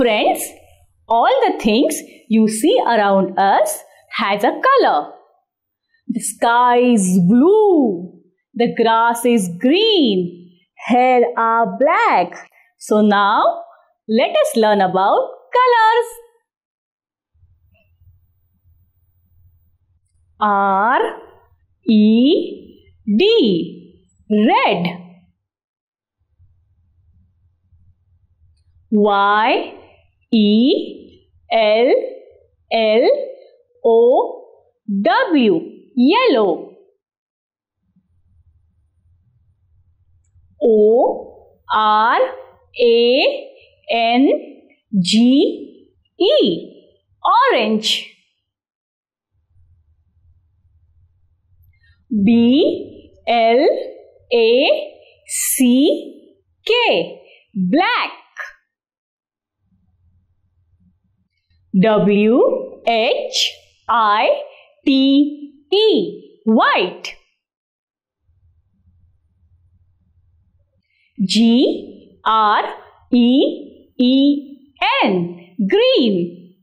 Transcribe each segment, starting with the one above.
Friends, all the things you see around us has a color. The sky is blue. The grass is green. Hair are black. So now let us learn about colors. R-E-D, red. Y-E-L-L-O-W, yellow. O-R-A-N-G-E, orange. B-L-A-C-K, black. W-H-I-T-E, white. G-R-E-E-N, green.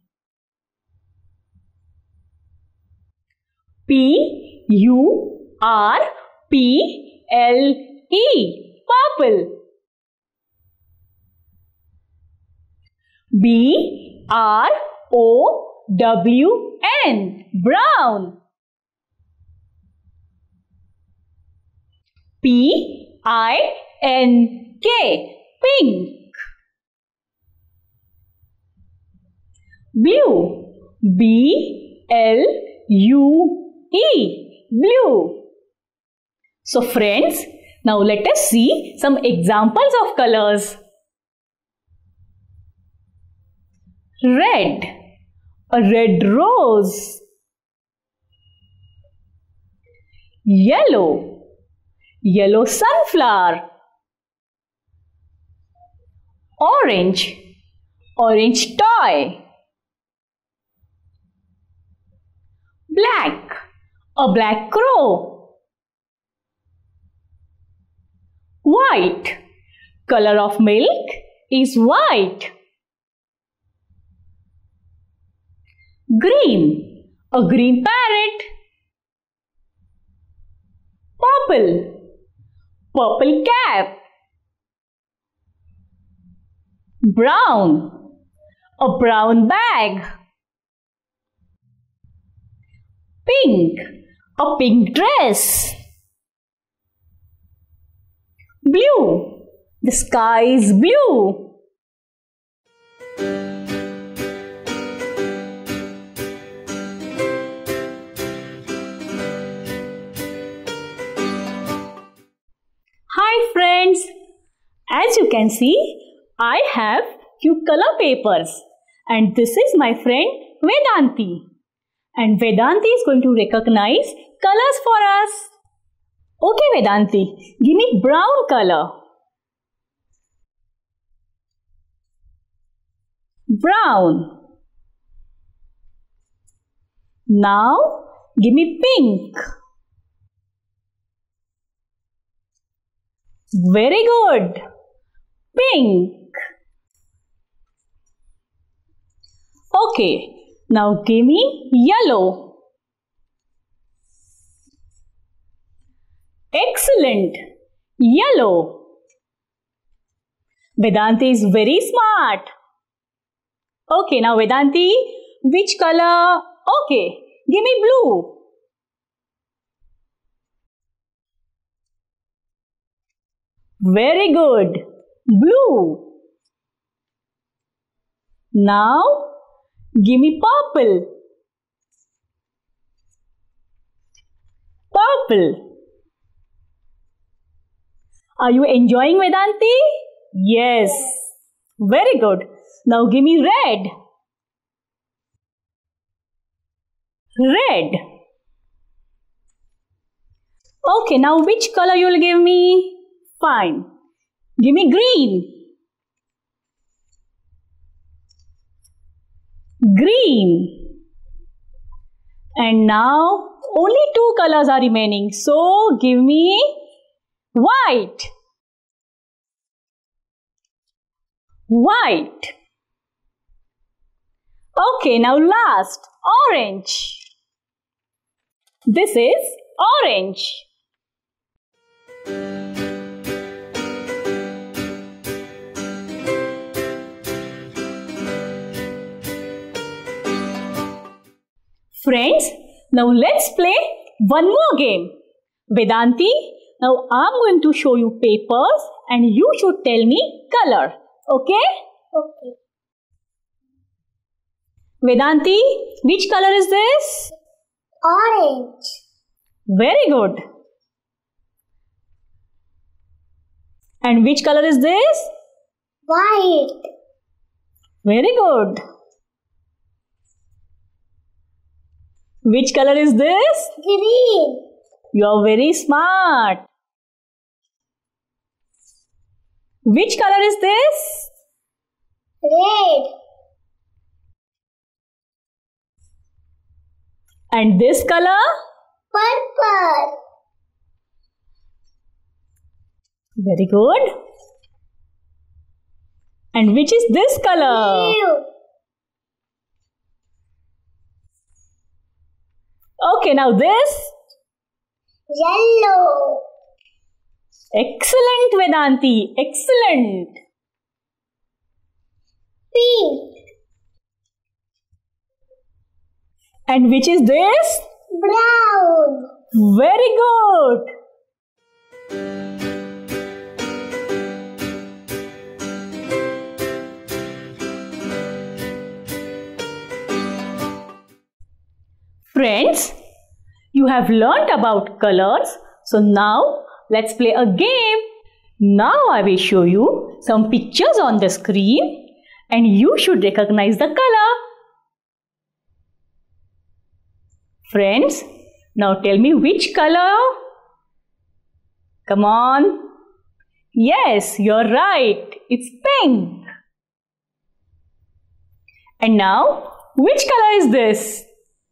P-U-R-P-L-E, purple. B-R-O-W-N, brown. P-I-N-K, pink. Blue. B-L-U-E, blue. So friends, now let us see some examples of colors. Red, a red rose. Yellow, yellow sunflower. Orange, orange toy. Black, a black crow. White, color of milk is white. Green, a green parrot. Purple, purple cap. Brown, a brown bag. Pink, a pink dress. Blue, the sky is blue. Hi friends, as you can see, I have few color papers and this is my friend Vedanti. And Vedanti is going to recognize colors for us. Okay Vedanti, give me brown color. Brown. Now give me pink. Very good. Pink. Okay, now give me yellow. Excellent. Yellow. Vedanti is very smart. Okay, now Vedanti, which color? Okay, give me blue. Very good. Blue. Now, give me purple. Purple. Are you enjoying Vedanti? Yes. Very good. Now give me red. Red. Okay, now which color you will give me? Fine. Give me green. Green. And now only two colors are remaining. So give me white. White. Okay, now last, orange. This is orange. Friends, now let's play one more game. Vedanti, now I'm going to show you papers and you should tell me color. Okay? Okay. Vedanti, which color is this? Orange. Very good. And which color is this? White. Very good. Which color is this? Green. You are very smart. Which color is this? Red. And this color? Purple. Very good. And which is this color? Blue. Okay, now this? Yellow. Excellent, Vedanti. Excellent. Pink. And which is this? Brown. Very good. Friends, you have learnt about colors. So now let's play a game. Now I will show you some pictures on the screen and you should recognize the color. Friends, now tell me which color? Come on. Yes, you're right. It's pink. And now, which color is this?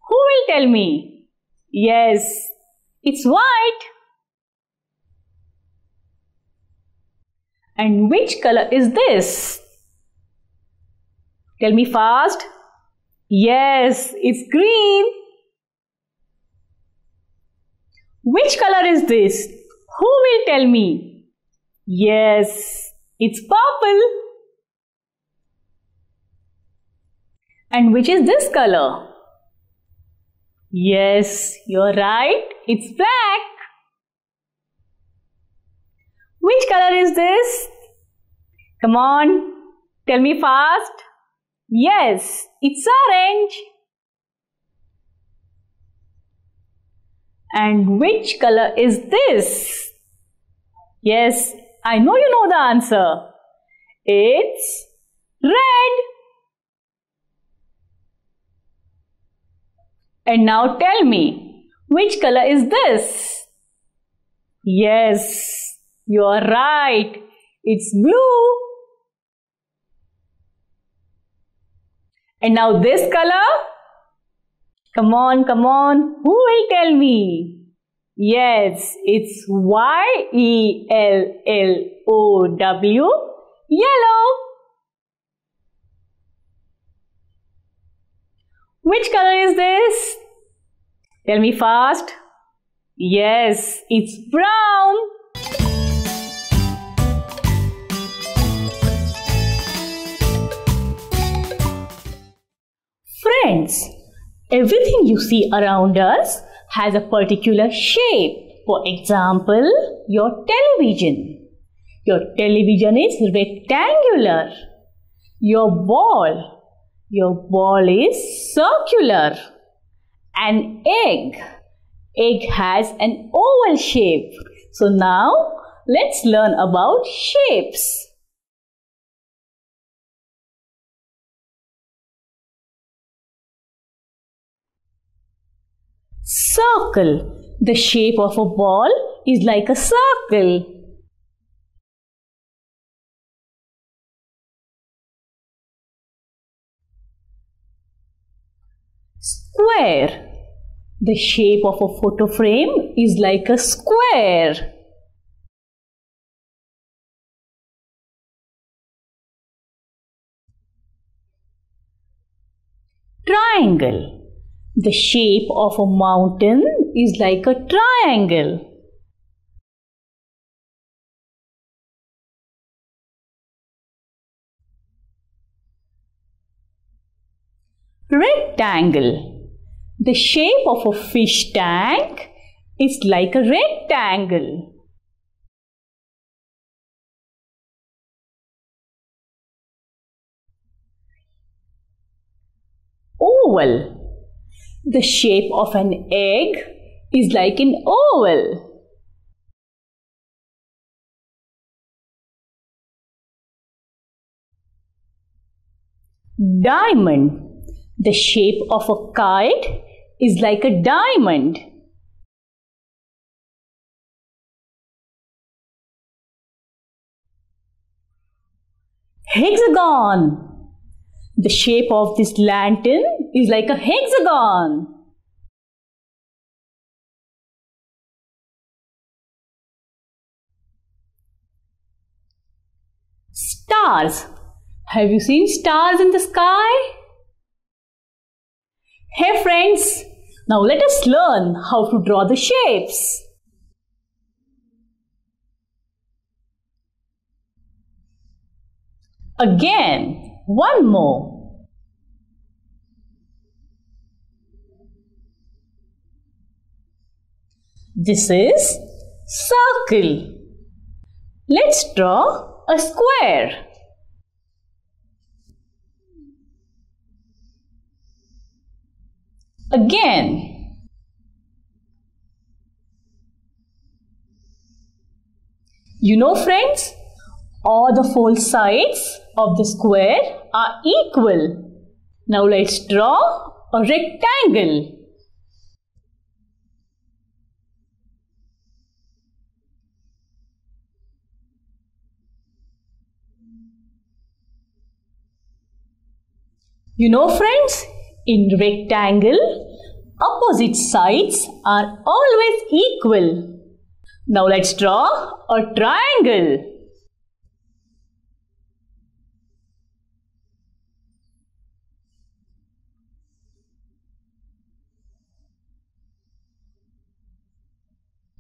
Who will tell me? Yes, it's white. And which color is this? Tell me fast. Yes, it's green. Which color is this? Who will tell me? Yes, it's purple. And which is this color? Yes, you're right. It's black. Which color is this? Come on, tell me fast. Yes, it's orange. And which color is this? Yes, I know you know the answer. It's red. And now tell me, which color is this? Yes, you are right. It's blue. And now this color? Come on, come on. Who will tell me? Yes, it's Y-E-L-L-O-W, yellow. Which color is this? Tell me fast. Yes, it's brown. Friends, everything you see around us has a particular shape. For example, your television. Your television is rectangular. Your ball is circular. An egg has an oval shape. So now let's learn about shapes. Circle. The shape of a ball is like a circle. Square. The shape of a photo frame is like a square. triangle. The shape of a mountain is like a triangle. Rectangle. The shape of a fish tank is like a rectangle. Oval. The shape of an egg is like an oval. Diamond. The shape of a kite is like a diamond. Hexagon. The shape of this lantern is like a hexagon. Stars. Have you seen stars in the sky? Hey friends, now let us learn how to draw the shapes. Again, one more. This is circle. Let's draw a square. Again. You know friends, all the four sides of the square are equal. Now let's draw a rectangle. You know friends, in rectangle, opposite sides are always equal. Now let's draw a triangle.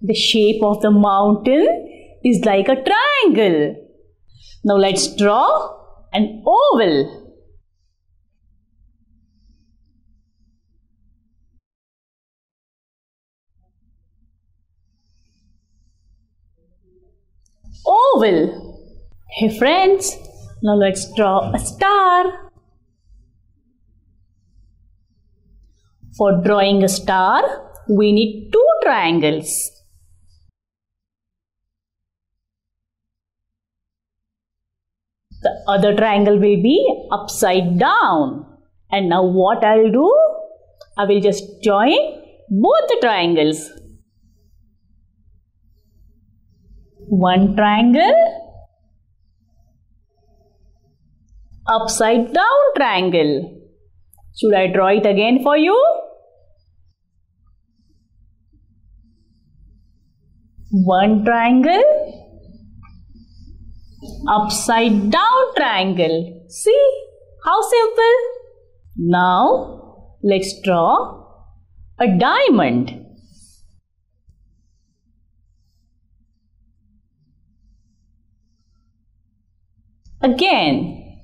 The shape of the mountain is like a triangle. Now let's draw an oval. Oval. Hey friends, now let's draw a star. For drawing a star, we need two triangles. The other triangle will be upside down. And now what I'll do? I will just join both the triangles. One triangle, upside down triangle. Should I draw it again for you? One triangle, upside down triangle. See how simple? Now let's draw a diamond. Again.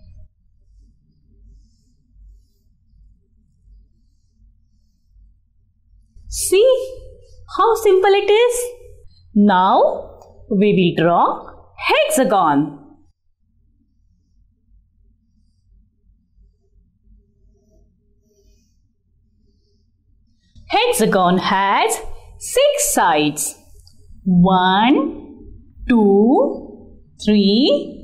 See how simple it is? Now we will draw hexagon. Hexagon has 6 sides. 1, 2, 3,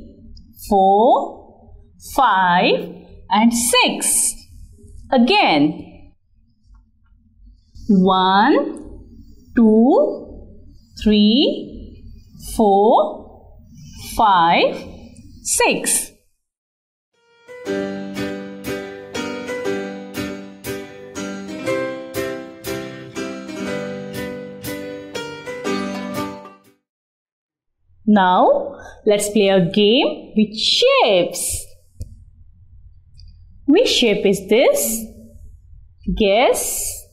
4, 5 and 6. Again. 1, 2, 3, 4, 5, 6. Now, let's play a game with shapes. Which shape is this? Guess.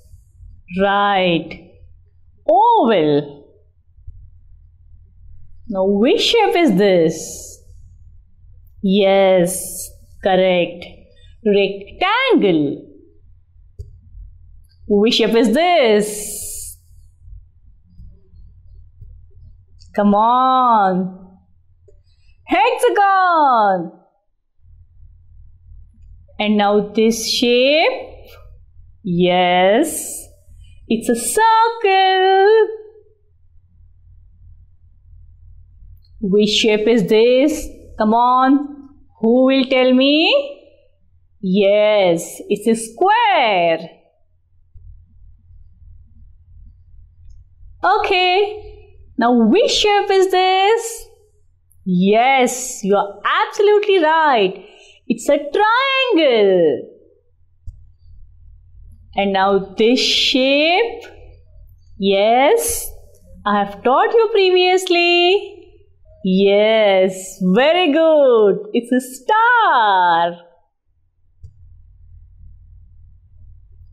Right. Oval. Now which shape is this? Yes, correct. Rectangle. Which shape is this? Come on. Hexagon. And now this shape. Yes, it's a circle. Which shape is this? Come on. Who will tell me? Yes, it's a square. Okay. Now which shape is this? Yes, you are absolutely right. It's a triangle. And now this shape. Yes, I have taught you previously. Yes, very good. It's a star.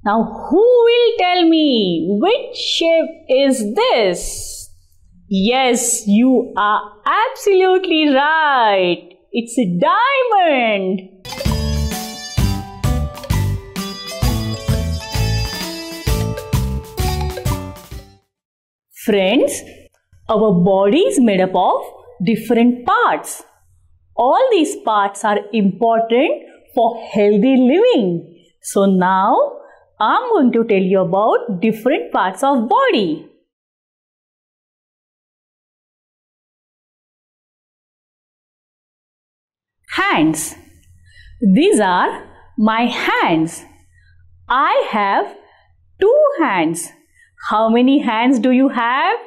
Now who will tell me which shape is this? Yes, you are absolutely right. It's a diamond. Friends, our body is made up of different parts. All these parts are important for healthy living. So now I'm going to tell you about different parts of body. Hands. These are my hands. I have 2 hands. How many hands do you have?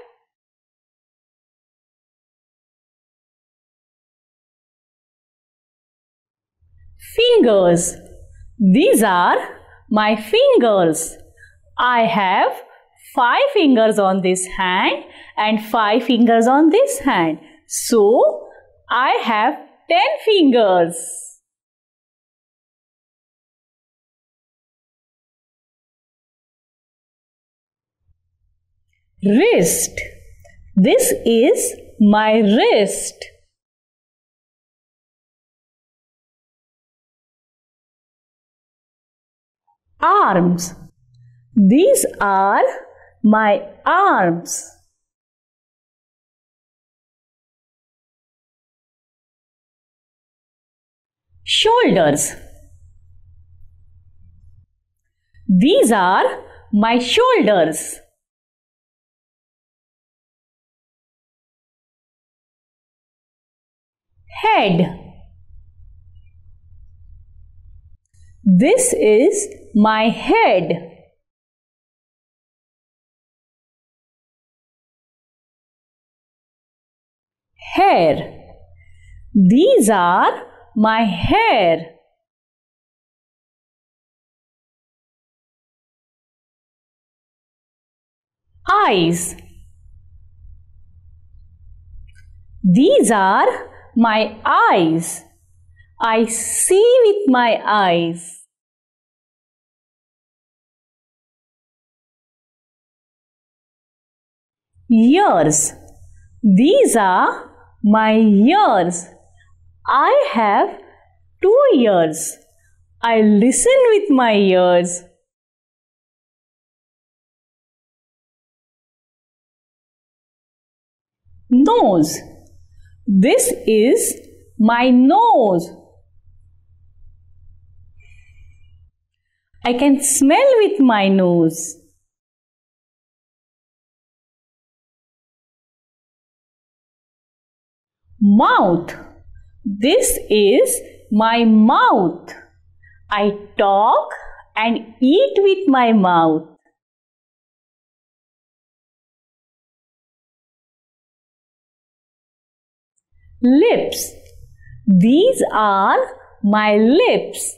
Fingers. These are my fingers. I have 5 fingers on this hand and 5 fingers on this hand. So, I have 10 fingers. Wrist. This is my wrist. Arms. These are my arms. Shoulders. These are my shoulders. Head. This is my head. Hair. These are my hair. Eyes. These are my eyes. I see with my eyes. Ears. These are my ears. I have 2 ears. I listen with my ears. Nose. This is my nose. I can smell with my nose. Mouth. This is my mouth. I talk and eat with my mouth. Lips. These are my lips.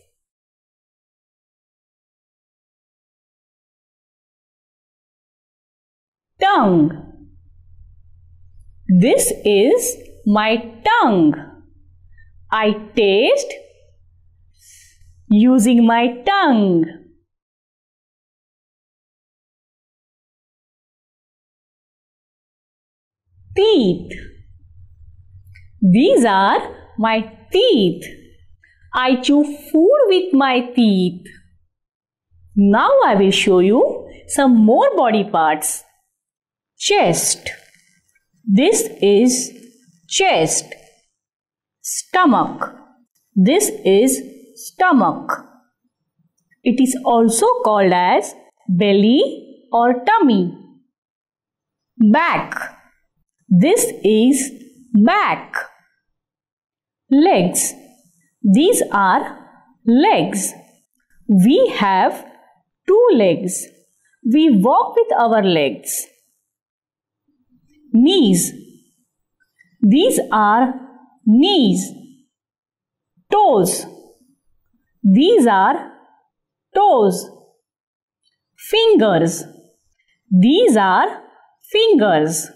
Tongue. This is my tongue. I taste using my tongue. teeth. These are my teeth. I chew food with my teeth. Now I will show you some more body parts. Chest. This is chest. Stomach. This is stomach. It is also called as belly or tummy. Back. This is back. Legs. These are legs. We have 2 legs. We walk with our legs. Knees. These are knees. Toes. These are toes. Fingers. These are fingers.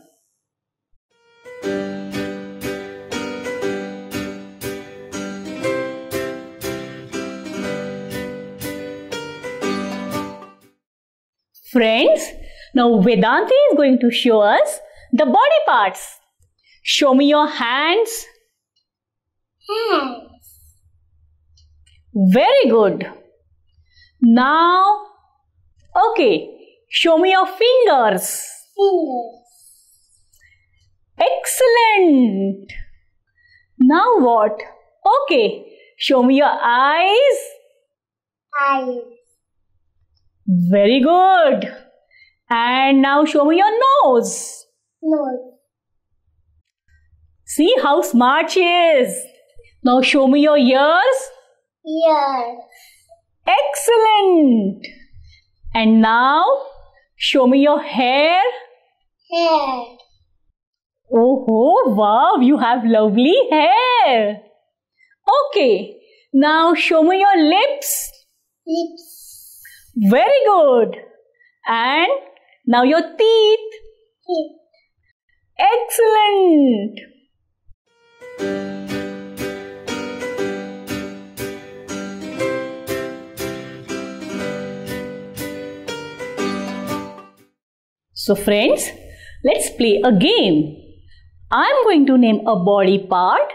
Friends, now Vedanti is going to show us the body parts. Show me your hands. Hands. Very good. Now, okay, show me your fingers. Fingers. Excellent. Now what? Okay, show me your eyes. Eyes. Very good. And now show me your nose. Nose. See how smart she is. Now show me your ears. Ears. Excellent. And now show me your hair. Hair. Oh, wow, you have lovely hair. Okay, now show me your lips. Lips. Very good. And now your teeth. Teeth. Excellent. So friends, let's play a game. I'm going to name a body part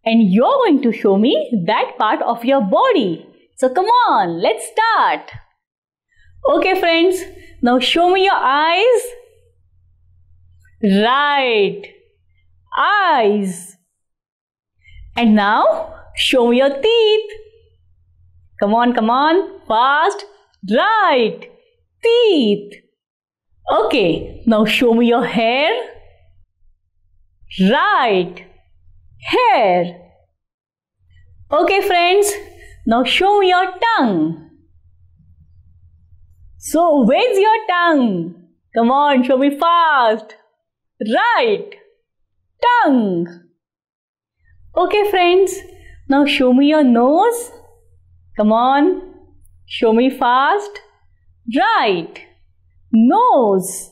and you're going to show me that part of your body. So come on, let's start. Okay friends, now show me your eyes. Right, eyes. And now show me your teeth. Come on, fast. Right, teeth. Okay, now show me your hair. Right, hair. Okay friends, now show me your tongue. So where's your tongue? Come on, show me fast. Right, tongue. Okay friends, now show me your nose. Come on, show me fast. Right, nose.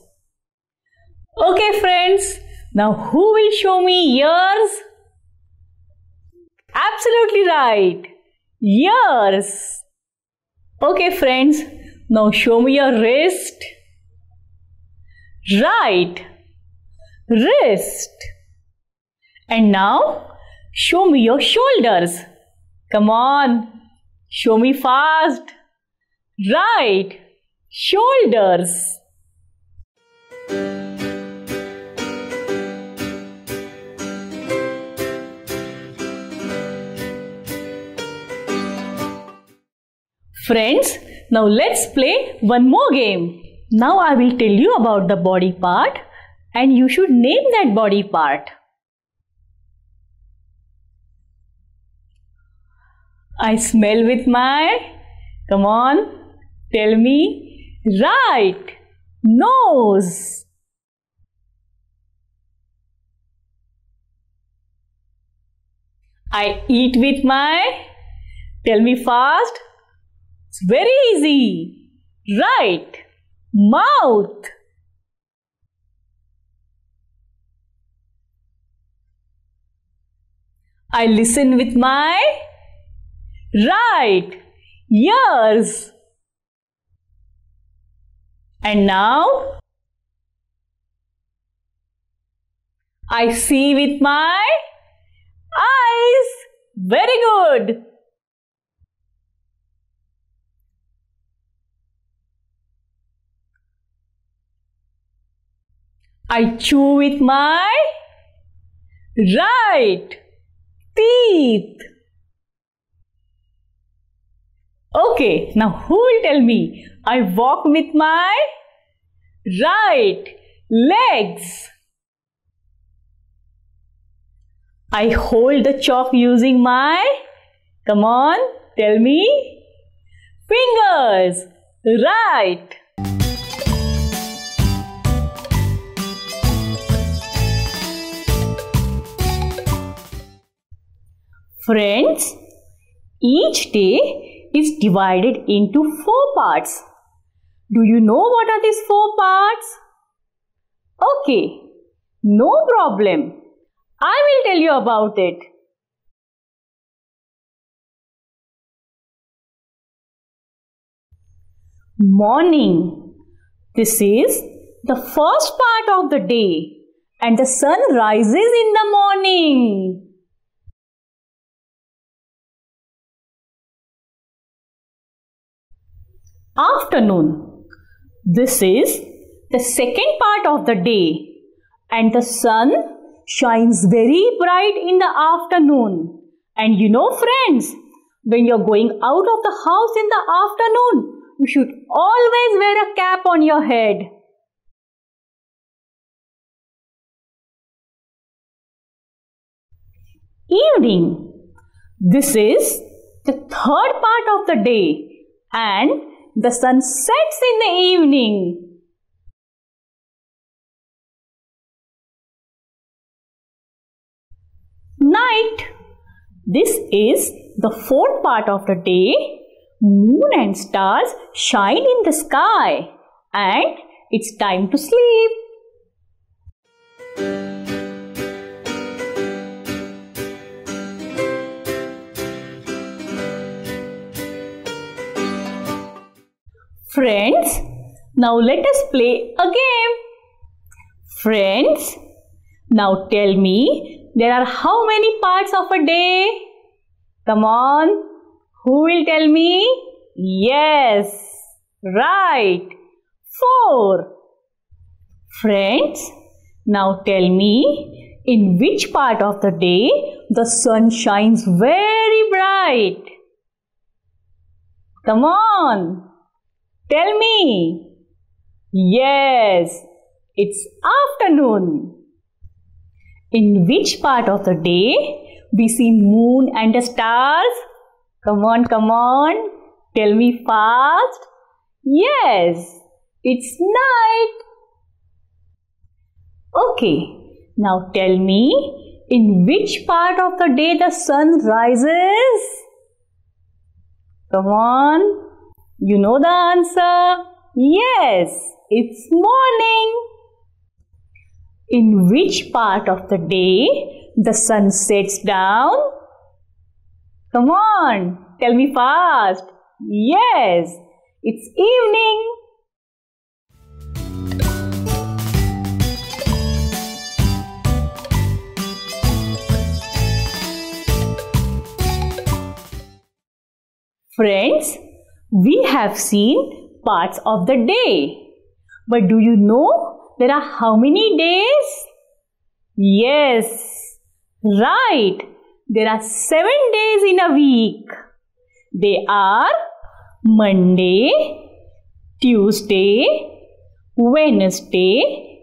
Okay friends, now who will show me ears? Absolutely right, ears. Okay friends, now show me your wrist. Right, wrist. And now show me your shoulders. Come on, show me fast. Right, shoulders. Friends, now let's play one more game. Now I will tell you about the body part and you should name that body part. I smell with my, come on, tell me, right, nose. I eat with my, tell me fast, it's very easy, right, mouth. I listen with my, right, ears. And now I see with my eyes. Very good. I chew with my right teeth. Okay, now who will tell me? I walk with my right legs. I hold the chalk using my, come on, tell me, fingers. Right. Friends, each day is divided into 4 parts. Do you know what are these 4 parts? Okay, no problem. I will tell you about it. Morning. This is the first part of the day and the sun rises in the morning. Afternoon. This is the second part of the day and the sun shines very bright in the afternoon. And you know friends, when you're going out of the house in the afternoon, you should always wear a cap on your head. Evening. This is the third part of the day and the sun sets in the evening. Night. This is the fourth part of the day. Moon and stars shine in the sky and it's time to sleep. Friends, now let us play a game. Friends, now tell me, there are how many parts of a day? Come on, who will tell me? Yes, right, 4. Friends, now tell me, in which part of the day the sun shines very bright? Come on. Tell me. Yes, it's afternoon. In which part of the day we see moon and the stars? Come on, come on. Tell me fast. Yes, it's night. Okay, now tell me, in which part of the day the sun rises? Come on. You know the answer? Yes, it's morning. In which part of the day the sun sets down? Come on, tell me fast. Yes, it's evening. Friends, we have seen parts of the day. But do you know there are how many days? Yes, right. There are 7 days in a week. They are Monday, Tuesday, Wednesday,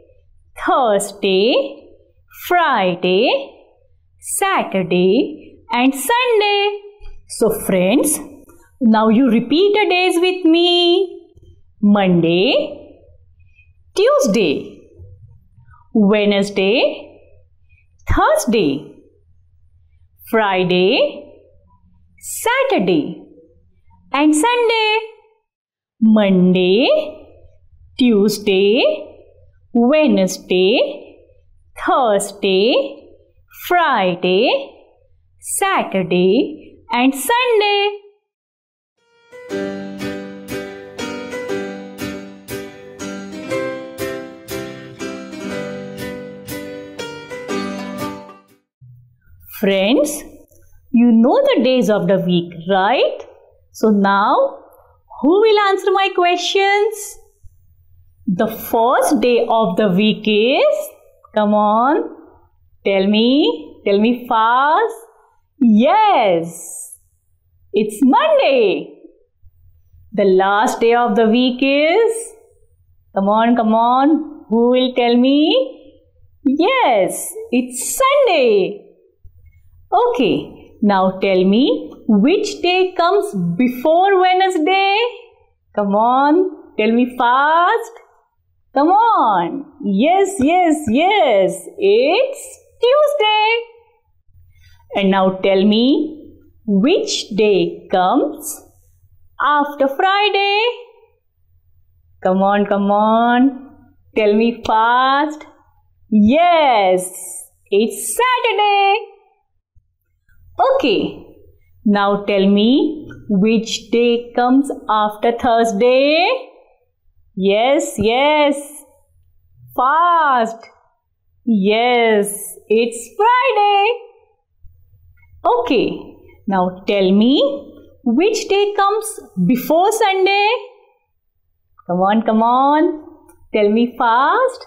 Thursday, Friday, Saturday and Sunday. So friends, now you repeat the days with me. Monday, Tuesday, Wednesday, Thursday, Friday, Saturday and Sunday. Monday, Tuesday, Wednesday, Thursday, Friday, Saturday and Sunday. Friends, you know the days of the week, right? So now, who will answer my questions? The first day of the week is, come on, tell me fast. Yes, it's Monday. The last day of the week is, come on, who will tell me? Yes, it's Sunday. Okay, now tell me which day comes before Wednesday? Come on, tell me fast. Come on. Yes, it's Tuesday. And now tell me which day comes after Friday? Come on, tell me fast. Yes, it's Saturday. Okay, now tell me which day comes after Thursday? Yes, fast. Yes, it's Friday. Okay, now tell me which day comes before Sunday? Come on, tell me fast.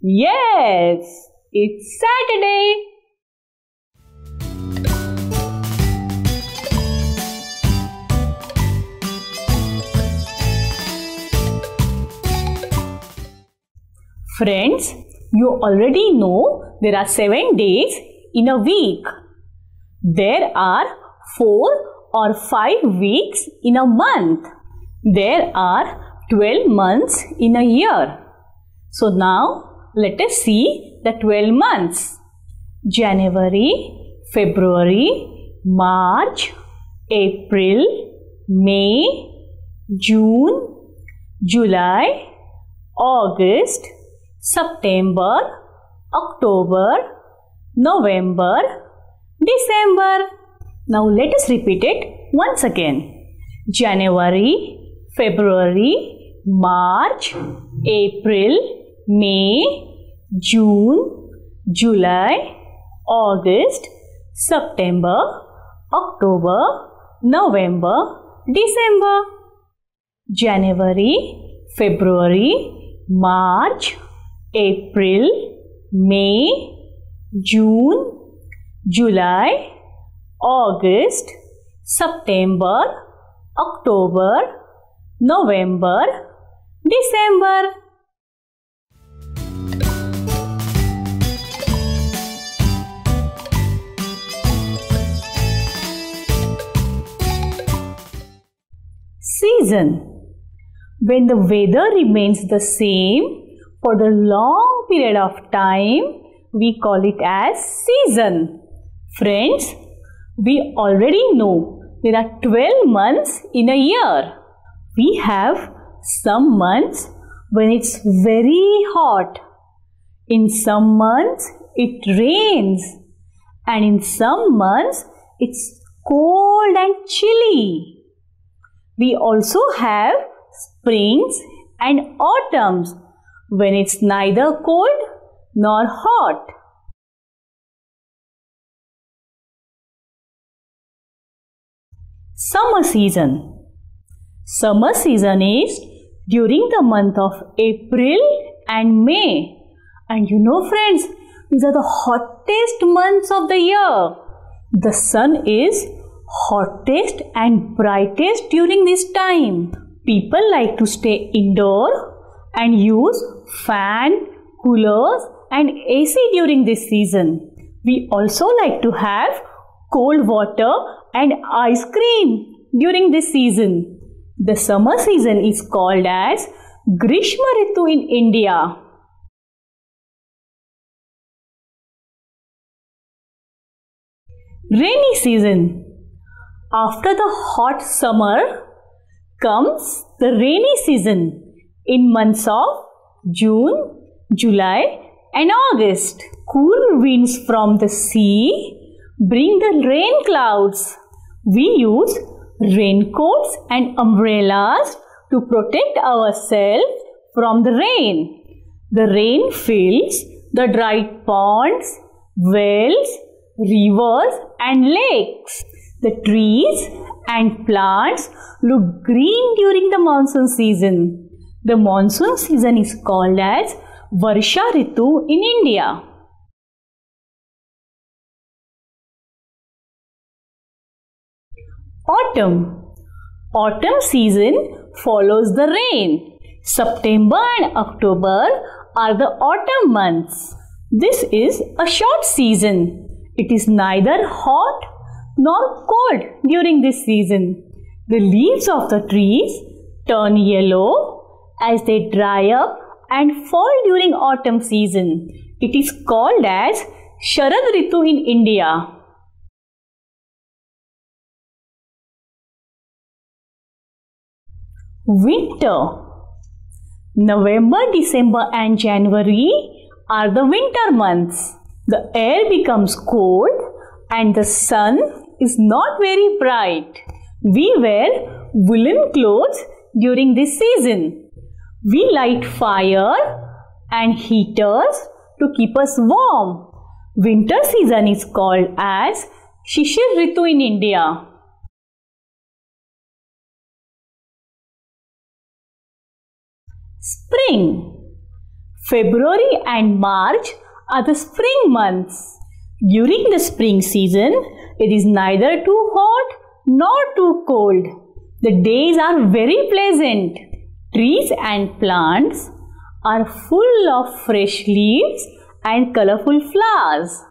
Yes, it's Saturday. Friends, you already know there are 7 days in a week. There are 4 or 5 weeks in a month. There are 12 months in a year. So now let us see the 12 months. January, February, March, April, May, June, July, August, September, October, November, December. Now let us repeat it once again. January, February, March, April, May, June, July, August, September, October, November, December. January, February, March, April, May, June, July, August, September, October, November, December. Season. When the weather remains the same for the long period of time, we call it as season. Friends, we already know there are 12 months in a year. We have some months when it's very hot. In some months it rains. And in some months it's cold and chilly. We also have springs and autumns when it's neither cold nor hot. Summer season. Summer season is during the month of April and May. And you know friends, these are the hottest months of the year. The sun is hottest and brightest during this time. People like to stay indoor and use fan, coolers and AC during this season. We also like to have cold water and ice cream during this season. The summer season is called as Grishma Ritu in India. Rainy season. After the hot summer comes the rainy season in months of June, July and August. Cool winds from the sea bring the rain clouds. We use raincoats and umbrellas to protect ourselves from the rain. The rain fills the dried ponds, wells, rivers and lakes. The trees and plants look green during the monsoon season. The monsoon season is called as Varsha Ritu in India. Autumn. Autumn season follows the rain. September and October are the autumn months. This is a short season. It is neither hot nor cold during this season. The leaves of the trees turn yellow as they dry up and fall during autumn season. It is called as Sharad Ritu in India. Winter. November, December and January are the winter months. The air becomes cold and the sun is not very bright. We wear woolen clothes during this season. We light fire and heaters to keep us warm. Winter season is called as Shishir Ritu in India. Spring. February and March are the spring months. During the spring season, it is neither too hot nor too cold. The days are very pleasant. Trees and plants are full of fresh leaves and colorful flowers.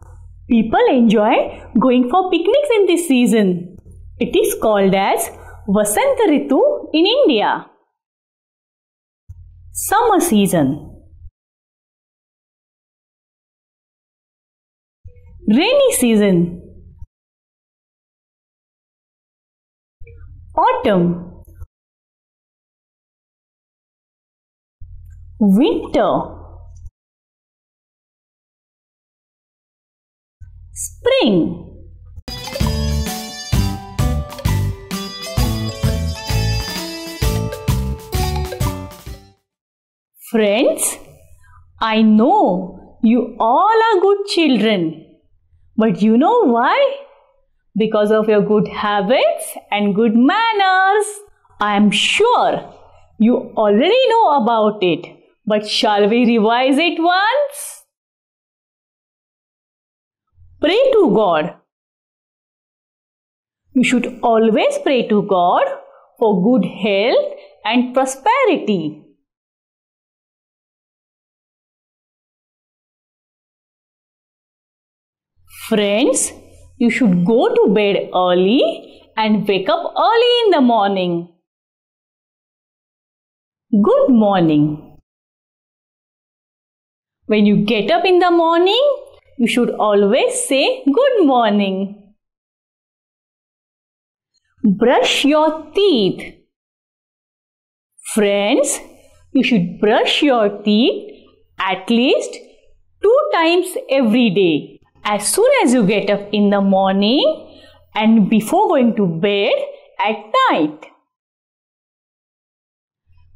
People enjoy going for picnics in this season. It is called as Vasanta Ritu in India. Summer season. Rainy season. Autumn. Winter. Spring. Friends, I know you all are good children. But you know why? Because of your good habits and good manners. I am sure you already know about it. But shall we revise it once? Pray to God. You should always pray to God for good health and prosperity. Friends, you should go to bed early and wake up early in the morning. Good morning. When you get up in the morning, you should always say good morning. Brush your teeth. Friends, you should brush your teeth at least 2 times every day. As soon as you get up in the morning and before going to bed at night.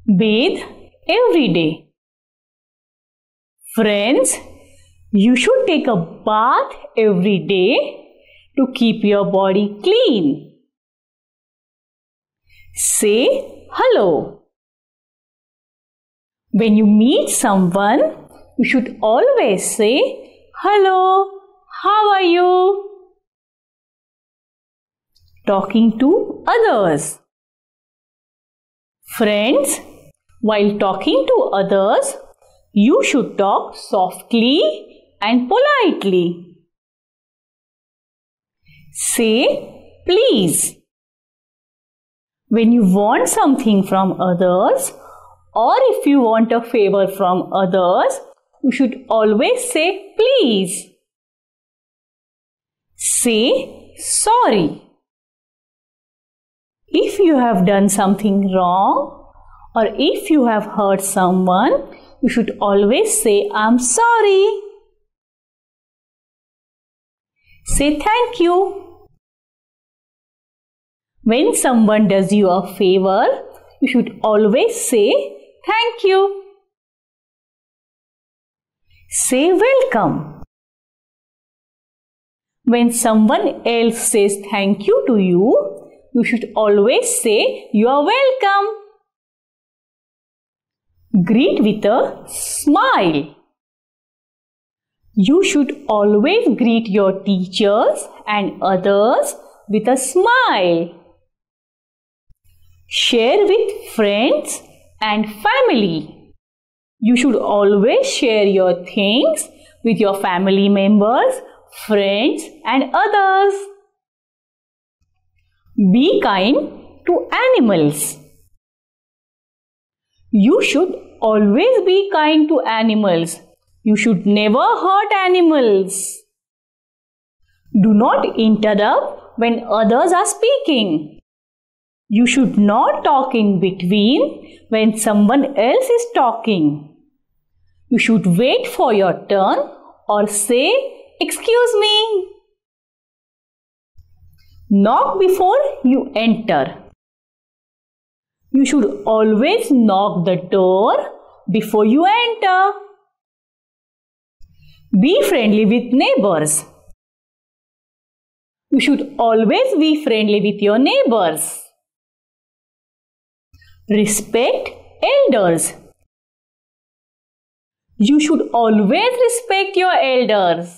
Bathe every day. Friends, you should take a bath every day to keep your body clean. Say hello. When you meet someone, you should always say hello. How are you? Talking to others. Friends, while talking to others, you should talk softly and politely. Say please. When you want something from others or if you want a favor from others, you should always say please. Say sorry. If you have done something wrong or if you have hurt someone, you should always say I'm sorry. Say thank you. When someone does you a favor, you should always say thank you. Say welcome. When someone else says thank you to you, you should always say you are welcome. Greet with a smile. You should always greet your teachers and others with a smile. Share with friends and family. You should always share your things with your family members, friends and others. Be kind to animals. You should always be kind to animals. You should never hurt animals. Do not interrupt when others are speaking. You should not talk in between when someone else is talking. You should wait for your turn or say, "Excuse me." Knock before you enter. You should always knock the door before you enter. Be friendly with neighbors. You should always be friendly with your neighbors. Respect elders. You should always respect your elders.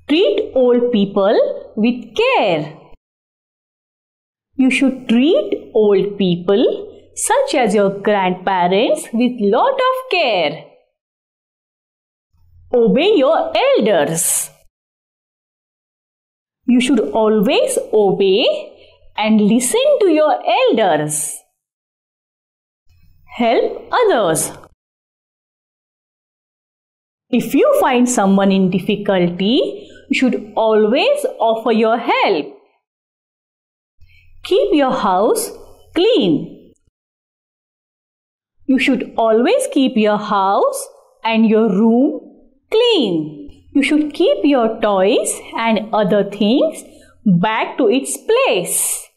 Treat old people with care. You should treat old people such as your grandparents with lot of care. Obey your elders. You should always obey and listen to your elders. Help others. If you find someone in difficulty, you should always offer your help. Keep your house clean. You should always keep your house and your room clean. You should keep your toys and other things back to its place.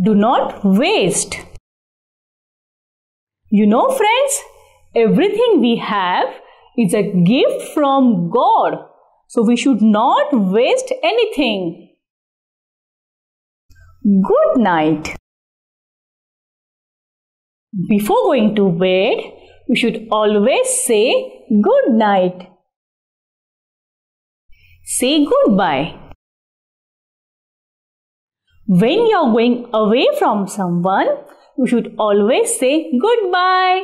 Do not waste. You know, friends, everything we have is a gift from God. So we should not waste anything. Good night. Before going to bed, you should always say good night. Say goodbye. When you are going away from someone, you should always say goodbye.